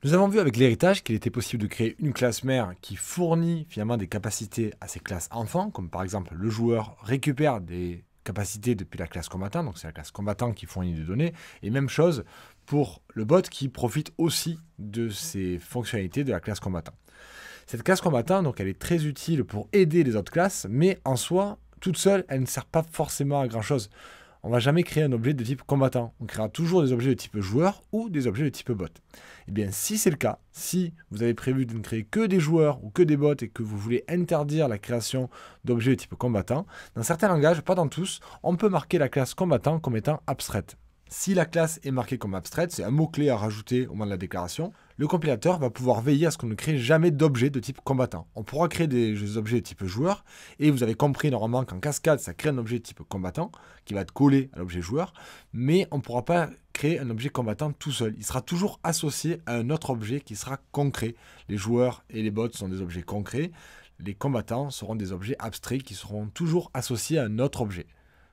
Nous avons vu avec l'héritage qu'il était possible de créer une classe mère qui fournit finalement des capacités à ses classes enfants, comme par exemple le joueur récupère des capacités depuis la classe combattant, donc c'est la classe combattant qui fournit des données, et même chose pour le bot qui profite aussi de ces fonctionnalités de la classe combattant. Cette classe combattant, donc elle est très utile pour aider les autres classes, mais en soi, toute seule, elle ne sert pas forcément à grand chose. On ne va jamais créer un objet de type combattant. On créera toujours des objets de type joueur ou des objets de type bot. Et bien, si c'est le cas, si vous avez prévu de ne créer que des joueurs ou que des bots et que vous voulez interdire la création d'objets de type combattant, dans certains langages, pas dans tous, on peut marquer la classe combattant comme étant abstraite. Si la classe est marquée comme abstraite, c'est un mot-clé à rajouter au moment de la déclaration, le compilateur va pouvoir veiller à ce qu'on ne crée jamais d'objets de type combattant. On pourra créer des objets de type joueur, et vous avez compris normalement qu'en cascade, ça crée un objet de type combattant, qui va être collé à l'objet joueur, mais on ne pourra pas créer un objet combattant tout seul. Il sera toujours associé à un autre objet qui sera concret. Les joueurs et les bots sont des objets concrets, les combattants seront des objets abstraits qui seront toujours associés à un autre objet.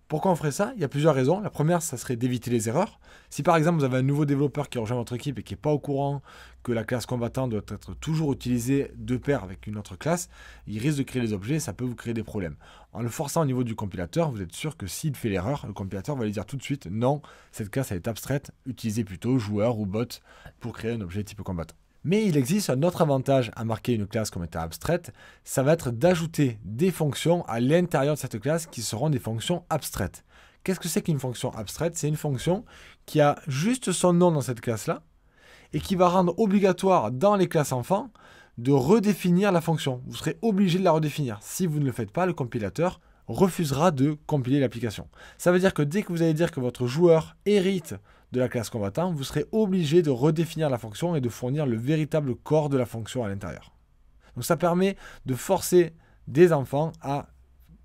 Pourquoi on ferait ça? Il y a plusieurs raisons. La première, ça serait d'éviter les erreurs. Si par exemple vous avez un nouveau développeur qui rejoint votre équipe et qui n'est pas au courant que la classe combattant doit être toujours utilisée de pair avec une autre classe, il risque de créer les objets, ça peut vous créer des problèmes. En le forçant au niveau du compilateur, vous êtes sûr que s'il fait l'erreur, le compilateur va lui dire tout de suite non, cette classe elle est abstraite, utilisez plutôt joueur ou bot pour créer un objet type combattant. Mais il existe un autre avantage à marquer une classe comme étant abstraite, ça va être d'ajouter des fonctions à l'intérieur de cette classe qui seront des fonctions abstraites. Qu'est-ce que c'est qu'une fonction abstraite? C'est une fonction qui a juste son nom dans cette classe-là et qui va rendre obligatoire dans les classes enfants de redéfinir la fonction. Vous serez obligé de la redéfinir. Si vous ne le faites pas, le compilateur refusera de compiler l'application. Ça veut dire que dès que vous allez dire que votre joueur hérite de la classe combattant, vous serez obligé de redéfinir la fonction et de fournir le véritable corps de la fonction à l'intérieur. Donc ça permet de forcer des enfants à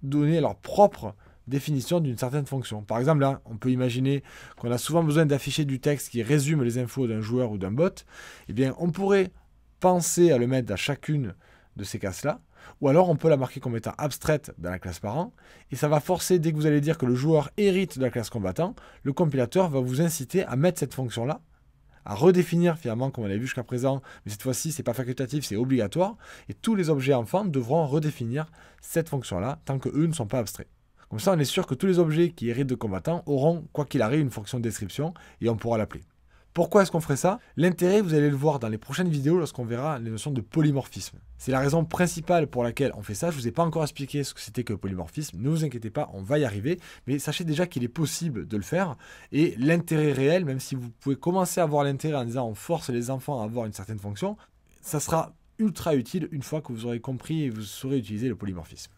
donner leur propre définition d'une certaine fonction. Par exemple, là, on peut imaginer qu'on a souvent besoin d'afficher du texte qui résume les infos d'un joueur ou d'un bot. Eh bien, on pourrait penser à le mettre à chacune de ces classes-là, ou alors on peut la marquer comme étant abstraite dans la classe parent, et ça va forcer, dès que vous allez dire que le joueur hérite de la classe combattant, le compilateur va vous inciter à mettre cette fonction-là, à redéfinir finalement comme on l'a vu jusqu'à présent, mais cette fois-ci c'est pas facultatif, c'est obligatoire, et tous les objets enfants devront redéfinir cette fonction-là tant qu'eux ne sont pas abstraits. Comme ça on est sûr que tous les objets qui héritent de combattants auront, quoi qu'il arrive, une fonction de description, et on pourra l'appeler. Pourquoi est-ce qu'on ferait ça? L'intérêt, vous allez le voir dans les prochaines vidéos lorsqu'on verra les notions de polymorphisme. C'est la raison principale pour laquelle on fait ça. Je ne vous ai pas encore expliqué ce que c'était que le polymorphisme. Ne vous inquiétez pas, on va y arriver. Mais sachez déjà qu'il est possible de le faire. Et l'intérêt réel, même si vous pouvez commencer à avoir l'intérêt en disant on force les enfants à avoir une certaine fonction, ça sera ultra utile une fois que vous aurez compris et vous saurez utiliser le polymorphisme.